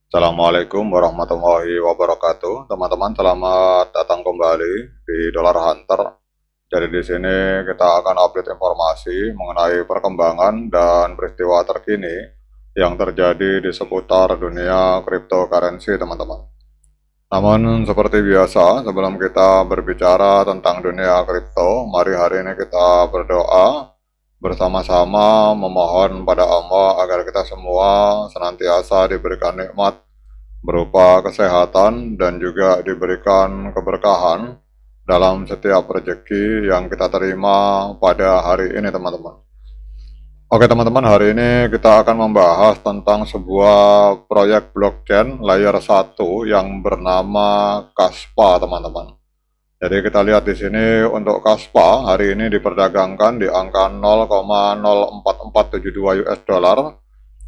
Assalamualaikum warahmatullahi wabarakatuh. Teman-teman, selamat datang kembali di Dollar Hunter. Jadi di sini kita akan update informasi mengenai perkembangan dan peristiwa terkini yang terjadi di seputar dunia cryptocurrency, teman-teman. Namun seperti biasa, sebelum kita berbicara tentang dunia kripto, mari hari ini kita berdoa bersama-sama memohon pada Allah agar kita semua senantiasa diberikan nikmat berupa kesehatan dan juga diberikan keberkahan dalam setiap rezeki yang kita terima pada hari ini, teman-teman. Oke teman-teman, hari ini kita akan membahas tentang sebuah proyek blockchain layer 1 yang bernama Kaspa, teman-teman. Jadi kita lihat di sini untuk Kaspa hari ini diperdagangkan di angka 0,04472 US dollar.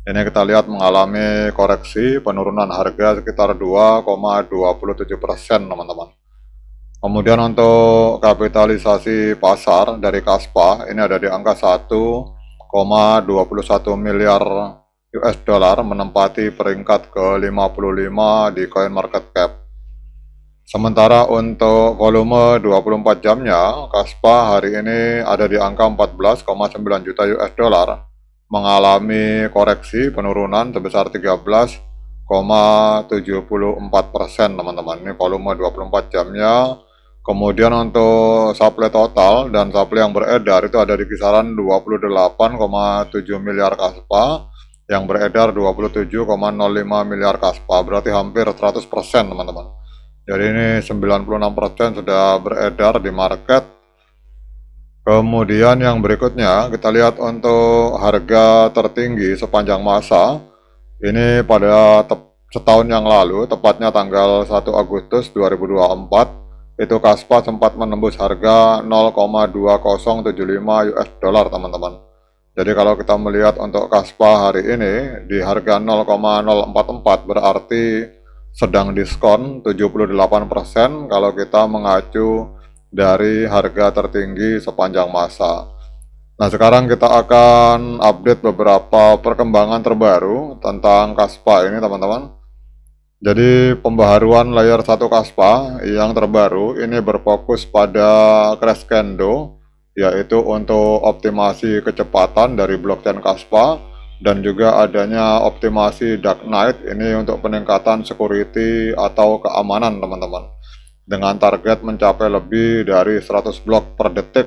Ini kita lihat mengalami koreksi penurunan harga sekitar 2,27%, teman-teman. Kemudian untuk kapitalisasi pasar dari Kaspa ini ada di angka 1,21 miliar US dollar, menempati peringkat ke-55 di CoinMarketCap. Sementara untuk volume 24 jamnya, Kaspa hari ini ada di angka 14,9 juta US dollar, mengalami koreksi penurunan sebesar 13,74%, teman-teman. Ini volume 24 jamnya. Kemudian untuk supply total dan supply yang beredar itu ada di kisaran 28,7 miliar Kaspa, yang beredar 27,05 miliar Kaspa, berarti hampir 100%, teman-teman. Jadi ini 96% sudah beredar di market. Kemudian yang berikutnya kita lihat untuk harga tertinggi sepanjang masa. Ini pada setahun yang lalu, tepatnya tanggal 1 Agustus 2024, itu Kaspa sempat menembus harga 0,2075 US dollar, teman-teman. Jadi kalau kita melihat untuk Kaspa hari ini di harga 0,044 berarti sedang diskon 78% kalau kita mengacu dari harga tertinggi sepanjang masa. Nah, sekarang kita akan update beberapa perkembangan terbaru tentang Kaspa ini, teman-teman. Jadi pembaharuan layer 1 Kaspa yang terbaru ini berfokus pada Crescendo, yaitu untuk optimasi kecepatan dari blockchain Kaspa, dan juga adanya optimasi Dark Knight ini untuk peningkatan security atau keamanan, teman-teman, dengan target mencapai lebih dari 100 blok per detik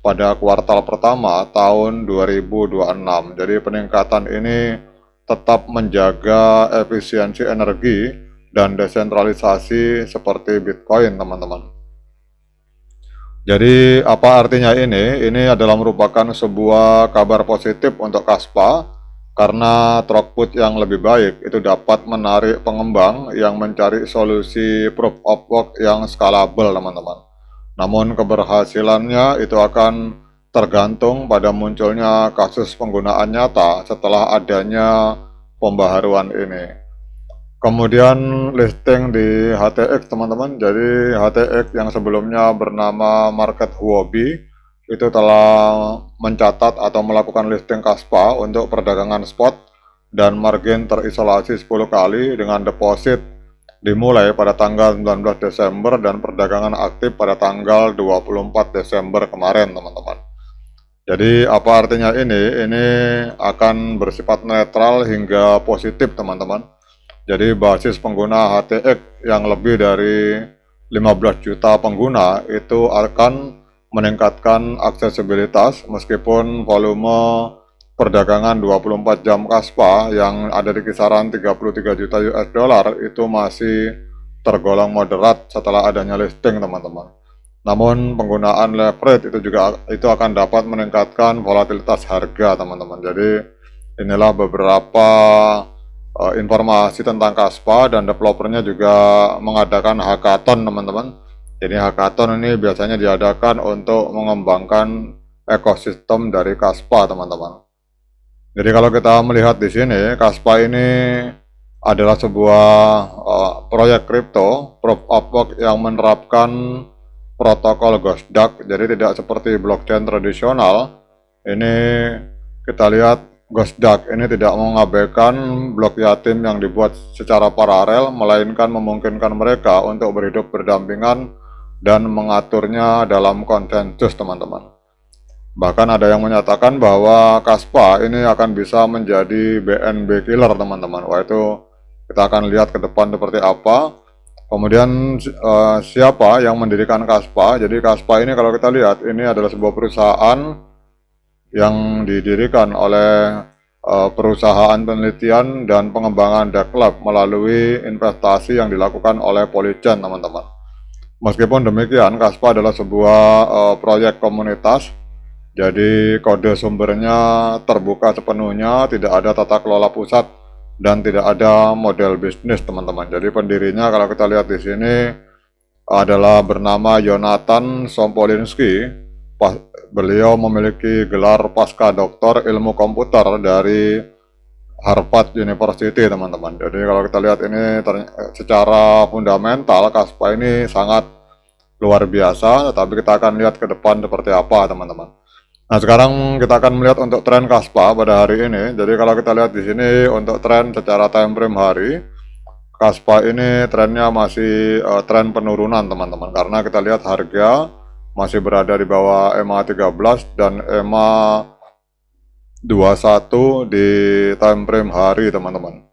pada kuartal pertama tahun 2026. Jadi peningkatan ini tetap menjaga efisiensi energi dan desentralisasi seperti Bitcoin, teman-teman. Jadi apa artinya ini? Ini adalah merupakan sebuah kabar positif untuk Kaspa karena throughput yang lebih baik itu dapat menarik pengembang yang mencari solusi proof of work yang scalable, teman-teman. Namun keberhasilannya itu akan tergantung pada munculnya kasus penggunaan nyata setelah adanya pembaharuan ini. Kemudian listing di HTX, teman-teman. Jadi HTX yang sebelumnya bernama Market Huobi itu telah mencatat atau melakukan listing Kaspa untuk perdagangan spot dan margin terisolasi 10 kali dengan deposit dimulai pada tanggal 19 Desember dan perdagangan aktif pada tanggal 24 Desember kemarin, teman-teman. Jadi apa artinya ini? Ini akan bersifat netral hingga positif, teman-teman. Jadi basis pengguna HTX yang lebih dari 15 juta pengguna itu akan meningkatkan aksesibilitas meskipun volume perdagangan 24 jam Kaspa yang ada di kisaran 33 juta US dollar itu masih tergolong moderat setelah adanya listing, teman-teman. Namun penggunaan leverage itu akan dapat meningkatkan volatilitas harga, teman-teman. Jadi inilah beberapa informasi tentang Kaspa, dan developernya juga mengadakan hackathon, teman-teman. Jadi hackathon ini biasanya diadakan untuk mengembangkan ekosistem dari Kaspa, teman-teman. Jadi kalau kita melihat di sini, Kaspa ini adalah sebuah proyek kripto proof of work yang menerapkan protokol Ghost Duck. Jadi tidak seperti blockchain tradisional. Ini kita lihat Gosdak ini tidak mengabaikan blok yatim yang dibuat secara paralel, melainkan memungkinkan mereka untuk berhidup berdampingan dan mengaturnya dalam konsensus, teman-teman. Bahkan ada yang menyatakan bahwa Kaspa ini akan bisa menjadi BNB killer, teman-teman. Wah, itu kita akan lihat ke depan seperti apa. Kemudian siapa yang mendirikan Kaspa? Jadi Kaspa ini kalau kita lihat ini adalah sebuah perusahaan yang didirikan oleh perusahaan penelitian dan pengembangan Deklab melalui investasi yang dilakukan oleh Polychain, teman-teman. Meskipun demikian, Kaspa adalah sebuah proyek komunitas, jadi kode sumbernya terbuka sepenuhnya, tidak ada tata kelola pusat dan tidak ada model bisnis, teman-teman. Jadi pendirinya kalau kita lihat di sini adalah bernama Jonathan Sompolinski. Beliau memiliki gelar pasca doktor ilmu komputer dari Harvard University, teman-teman. Jadi kalau kita lihat ini secara fundamental Kaspa ini sangat luar biasa, tetapi kita akan lihat ke depan seperti apa, teman-teman. Nah, sekarang kita akan melihat untuk tren Kaspa pada hari ini. Jadi kalau kita lihat di sini untuk tren secara time frame hari, Kaspa ini trennya masih tren penurunan, teman-teman, karena kita lihat harga masih berada di bawah EMA 13 dan EMA 21 di time frame hari, teman-teman.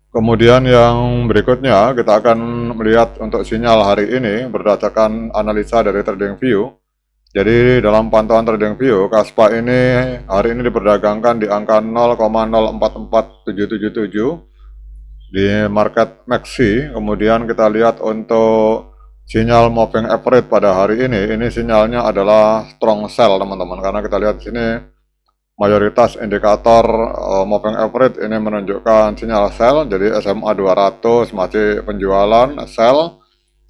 Kemudian yang berikutnya kita akan melihat untuk sinyal hari ini berdasarkan analisa dari TradingView. Jadi dalam pantauan TradingView, Kaspa ini hari ini diperdagangkan di angka 0,044777 di market MACD. Kemudian kita lihat untuk sinyal moving average pada hari ini sinyalnya adalah strong sell, teman-teman, karena kita lihat di sini mayoritas indikator moving average ini menunjukkan sinyal sell. Jadi SMA 200 masih penjualan, sell,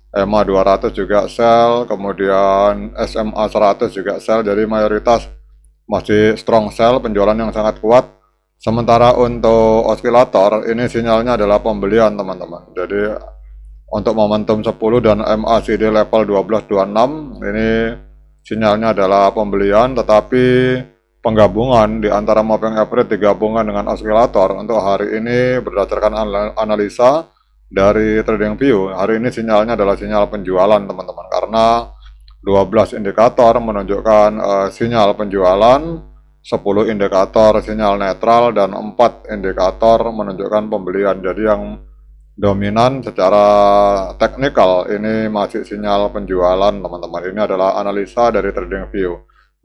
EMA 200 juga sell, kemudian SMA 100 juga sell. Jadi mayoritas masih strong sell, penjualan yang sangat kuat. Sementara untuk osilator ini sinyalnya adalah pembelian, teman-teman. Jadi untuk momentum 10 dan MACD level 1226 ini sinyalnya adalah pembelian, tetapi penggabungan di antara moving average digabungkan dengan osilator untuk hari ini berdasarkan analisa dari TradingView, hari ini sinyalnya adalah sinyal penjualan, teman-teman, karena 12 indikator menunjukkan sinyal penjualan, 10 indikator sinyal netral, dan 4 indikator menunjukkan pembelian. Jadi yang dominan secara teknikal ini masih sinyal penjualan, teman-teman. Ini adalah analisa dari TradingView.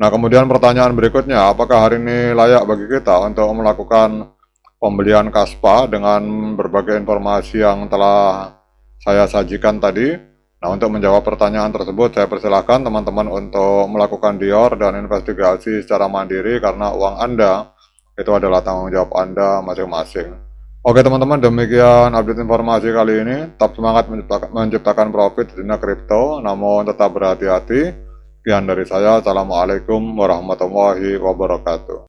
Nah, kemudian pertanyaan berikutnya, apakah hari ini layak bagi kita untuk melakukan pembelian Kaspa dengan berbagai informasi yang telah saya sajikan tadi? Nah, untuk menjawab pertanyaan tersebut, saya persilahkan teman-teman untuk melakukan dior dan investigasi secara mandiri, karena uang Anda itu adalah tanggung jawab Anda masing-masing. Oke, teman-teman, demikian update informasi kali ini. Tetap semangat menciptakan profit di dunia kripto, namun tetap berhati-hati. Sekian dari saya. Assalamualaikum warahmatullahi wabarakatuh.